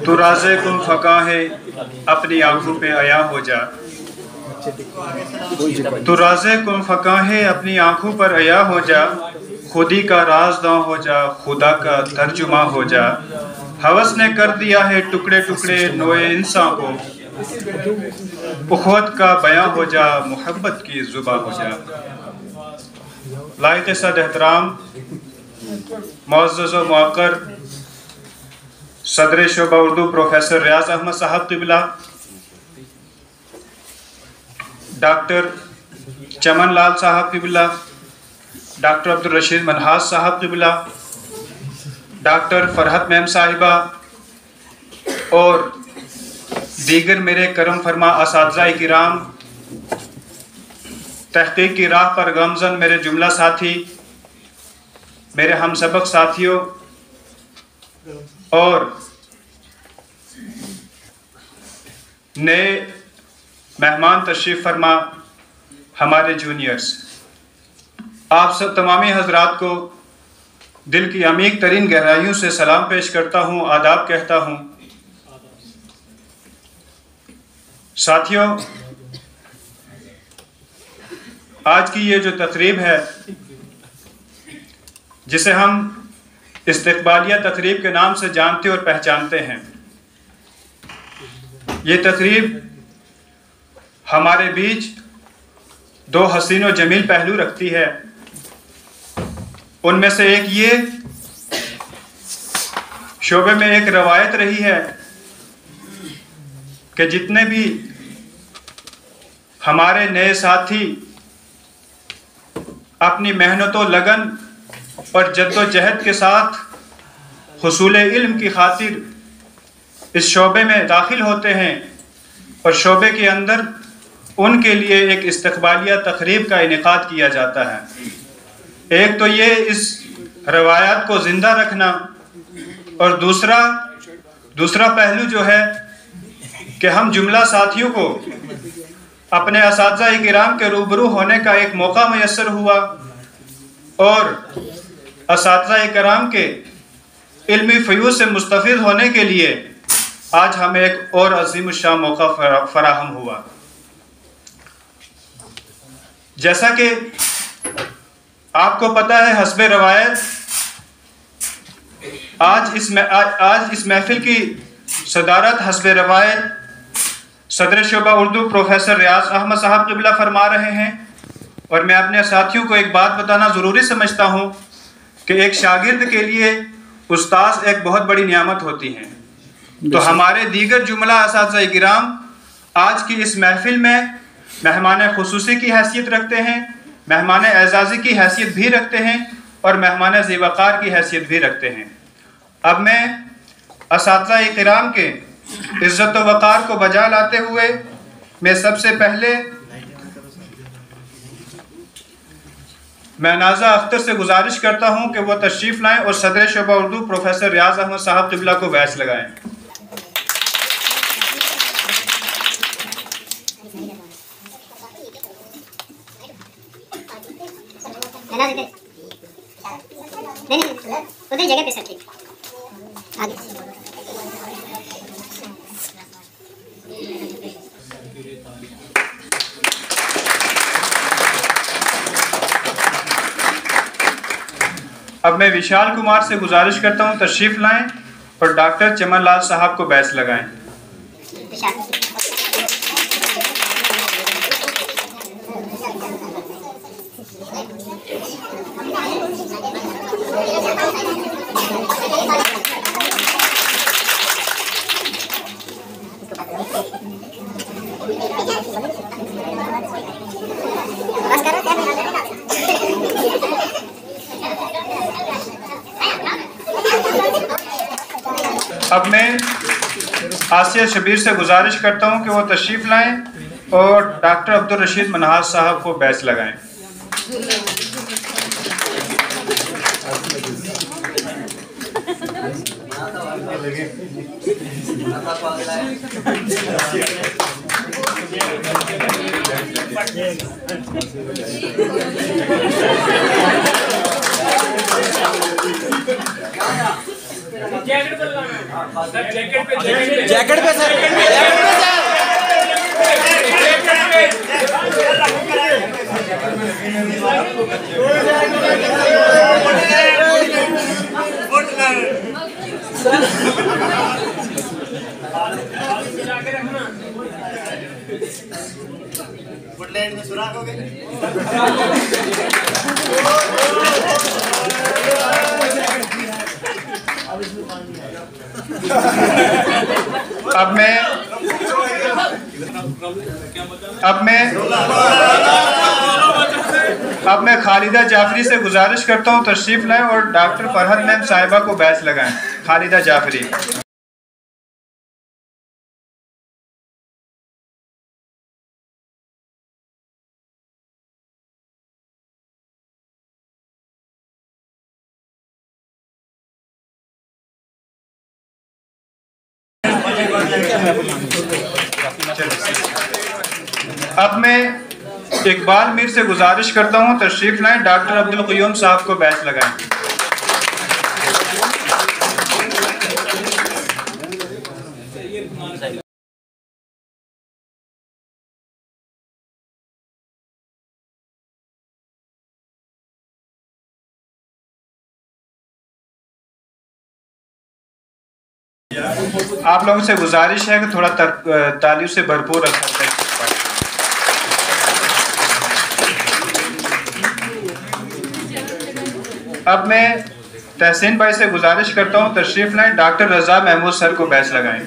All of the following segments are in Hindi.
तू राज़े कुल फ़क़ा है अपनी आंखों पे आया हो जा। तू राज़े कुल फ़क़ा है अपनी आंखों पर आया हो जा। खुदी का राज़दां हो जा, खुदा का तर्जुमा हो जा। हवस ने कर दिया है टुकड़े टुकड़े नोए इंसान को। उख़्वत का बयां हो जा, मोहब्बत की ज़ुबां हो जा। लायक़ सद एहतराम मुअज़्ज़ज़ व मुअक्कर सदर शोबा उर्दू प्रोफेसर रियाज़ अहमद साहब क़िबला, डॉक्टर चमन लाल साहब क़िबला, डॉक्टर अब्दुल रशीद मनहास साहब क़िबला, डॉक्टर फरहत मैम साहिबा और दीगर मेरे करम फरमा असातिज़ा किराम, तहक़ीक़ की राह पर गमज़न मेरे जुमला साथी, मेरे हम सबक साथियों और नए मेहमान तशरीफ़ फरमा हमारे जूनियर्स, आप सब तमामी हजरात को दिल की अमीक तरीन गहराइयों से सलाम पेश करता हूँ, आदाब कहता हूँ। साथियों, आज की ये जो तकरीब है जिसे हम इस्तक़बालिया तकरीब के नाम से जानते और पहचानते हैं, ये तकरीब हमारे बीच दो हसीन और जमील पहलू रखती है। उनमें से एक ये शोबे में एक रवायत रही है कि जितने भी हमारे नए साथी अपनी मेहनत व लगन और जद्दोजहद के साथ हुसूल इल्म की खातिर इस शोबे में दाखिल होते हैं और शोबे के अंदर उनके लिए एक इस्तक़बालिया तकरीब का इनेकाद किया जाता है। एक तो ये इस रवायात को ज़िंदा रखना और दूसरा पहलू जो है कि हम जुमला साथियों को अपने असातिज़ा किराम के रूबरू होने का एक मौका मैसर हुआ और असातिज़ा किराम के इल्मी फ़यूज़ से मुस्तफ़ीद होने के लिए आज हमें एक और अज़ीम शान मौका फराहम हुआ। जैसा कि आपको पता है, हस्बे रवायत आज इस महफिल की सदारत हस्बे रवायत सदर शोबा उर्दू प्रोफेसर रियाज़ अहमद साहब क़िबला फरमा रहे हैं। और मैं अपने साथियों को एक बात बताना ज़रूरी समझता हूँ कि एक शागिर्द के लिए उस्ताद एक बहुत बड़ी नियामत होती हैं। तो हमारे दीगर जुमला असातिज़ा किराम आज की इस महफिल में मेहमान खुसूसी की हैसियत रखते हैं, मेहमान एजाज़ी की हैसियत भी रखते हैं और मेहमान ज़ीवक़ार की हैसियत भी रखते हैं। अब मैं असातिज़ा किराम के इज़्ज़त व वक़ार को बजा लाते हुए मैं सबसे पहले नाज़ा अख्तर से गुजारिश करता हूँ कि वह तशरीफ़ लाएँ और सदर शोबा उर्दू प्रोफेसर रियाज़ अहमद साहब क़िबला को बैच लगाएँ। उधर जगह पे सर आगे। अब मैं विशाल कुमार से गुजारिश करता हूँ तशरीफ़ लाएं और डॉक्टर चमन लाल साहब को बैच लगाएं। अब मैं आसिया शबीर से गुजारिश करता हूं कि वो तशरीफ़ लाएं और डॉक्टर अब्दुल रशीद मनहास साहब को बैच लगाएं। जैकेट पे सर, वुडलैंड में सुराख हो गए। अब मैं खालिदा जाफरी से गुजारिश करता हूँ तशरीफ लाएं और डॉक्टर फरहत मैम साहिबा को बैच लगाएं। खालिदा जाफरी। अब मैं इकबाल मीर से गुजारिश करता हूँ तशरीफ लाएं, डॉक्टर अब्दुल क़य्यूम साहब को बैच लगाएं। आप लोगों से गुजारिश है कि थोड़ा तालियों से भरपूर असर करें। अब मैं तहसीन भाई से गुजारिश करता हूँ तशरीफ लाएं, डॉक्टर रजा महमूद सर को बैच लगाएं।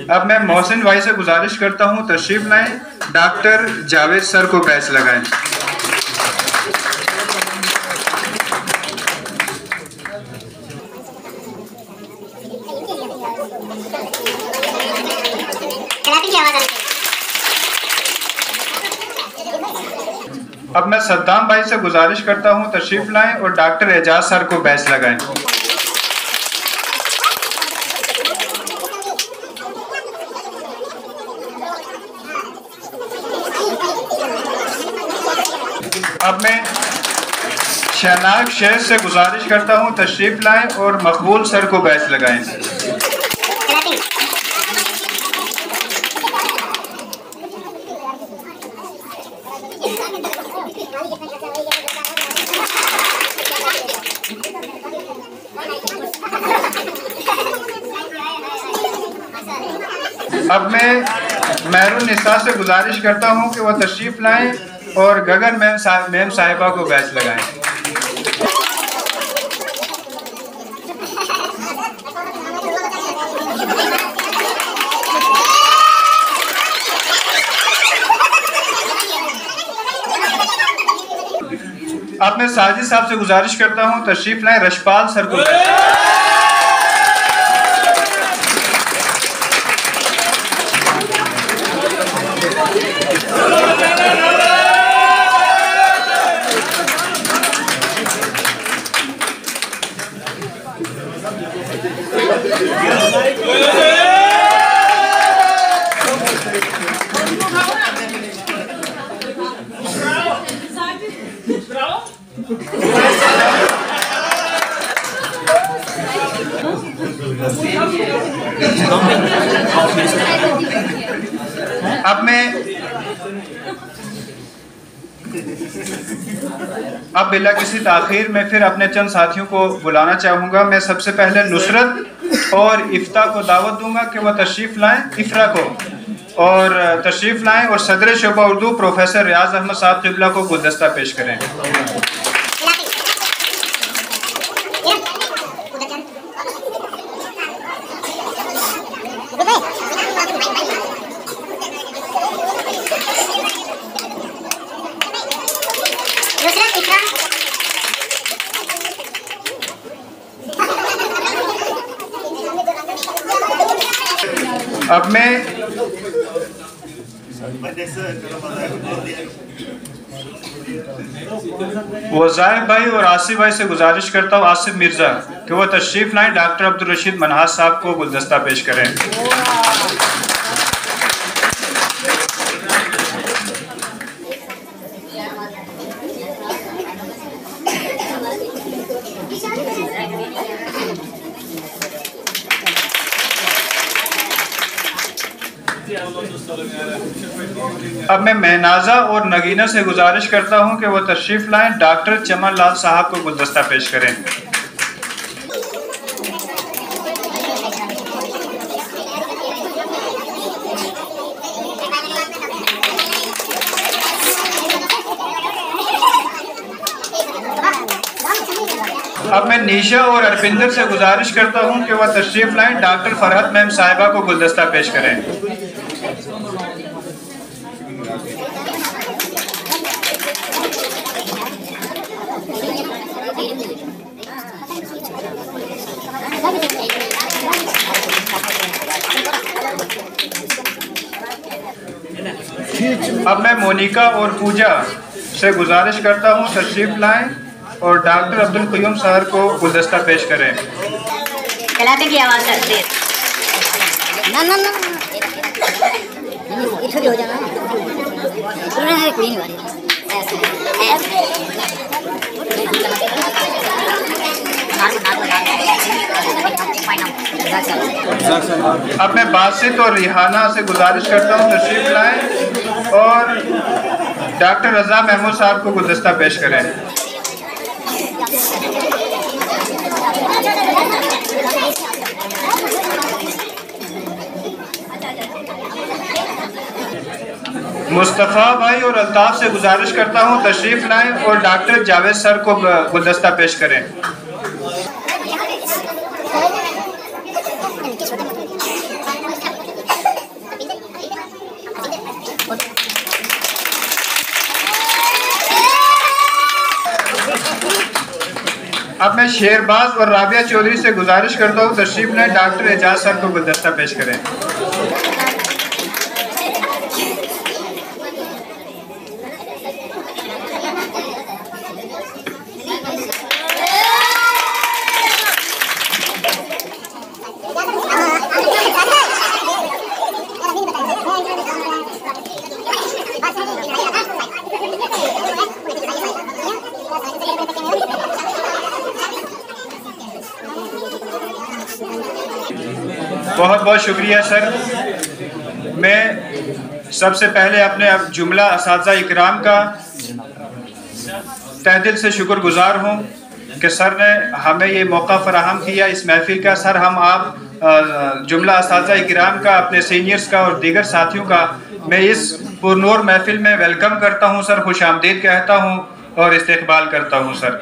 अब मैं मोहसिन भाई से गुजारिश करता हूँ तशरीफ लाएं, डॉक्टर जावेद सर को बैच लगाएं। अब मैं सद्दाम भाई से गुजारिश करता हूँ तशरीफ लाएं और डॉक्टर एजाज सर को बैच लगाएं। अब मैं शहनाज शेख से गुजारिश करता हूँ तशरीफ लाएं और मकबूल सर को बैच लगाएं। अब मैं महरून निसा से गुजारिश करता हूँ कि वह तशरीफ लाएं और गगन मैम साहिबा को बैच लगाएं। अब मैं साजिद साहब से गुजारिश करता हूँ तशरीफ लाएं, रशपाल सर को अब बिला किसी ताखीर में फिर अपने चंद साथियों को बुलाना चाहूँगा। मैं सबसे पहले नुसरत और इफ्ता को दावत दूंगा कि वह तशरीफ़ लाएं, इफ्रा को और तशरीफ़ लाएं और सदर शोबा उर्दू प्रोफेसर रियाज अहमद साहब क़िबला को गुलदस्ता पेश करें। अब मैं वज़ाइफ भाई और आसिफ भाई से गुजारिश करता हूँ, आसिफ मिर्ज़ा, कि वो तशरीफ़ लाएँ, डॉक्टर अब्दुल रशीद मनहाज साहब को गुलदस्ता पेश करें। अब मैं महनाजा और नगीना से गुजारिश करता हूं कि वो तशरीफ लाएं, डॉक्टर चमन लाल साहब को गुलदस्ता पेश करें। अब मैं निशा और अरविंदर से गुजारिश करता हूं कि वह तशरीफ लाएं, डॉक्टर फरहत मैम साहिबा को गुलदस्ता पेश करें। अब मैं मोनिका और पूजा से गुजारिश करता हूं, तशरीफ लाएं और डॉक्टर अब्दुल क़य्यूम सर को गुलदस्ता पेश करें। कलाते की आवाज करते हैं। ना ना ना इधर हो जाना है, कोई नहीं वाली अब मैं बासित और रिहाना से गुजारिश करता हूं, तशरीफ लाएं और डॉक्टर रजा महमूद साहब को गुलदस्ता पेश करें। मुस्तफ़ा भाई और अल्ताफ से गुजारिश करता हूं, तशरीफ लाएं और डॉक्टर जावेद सर को गुलदस्ता पेश करें। अब मैं शेरबाज और राबिया चौधरी से गुजारिश करता हूँ, तशरीफ लाएं, डॉक्टर एजाज सर को गुलदस्ता पेश करें। बहुत बहुत शुक्रिया सर। मैं सबसे पहले अपने अब जुमला असातिज़ा इकराम का तहे दिल से शुक्रगुजार हूँ कि सर ने हमें ये मौका फराहम किया इस महफिल का। सर हम आप जुमला असातिज़ा इकराम का, अपने सीनियर्स का और दीगर साथियों का मैं इस पुरनूर महफिल में वेलकम करता हूँ सर, खुश आमदीद कहता हूँ और इस्तकबाल करता हूँ सर।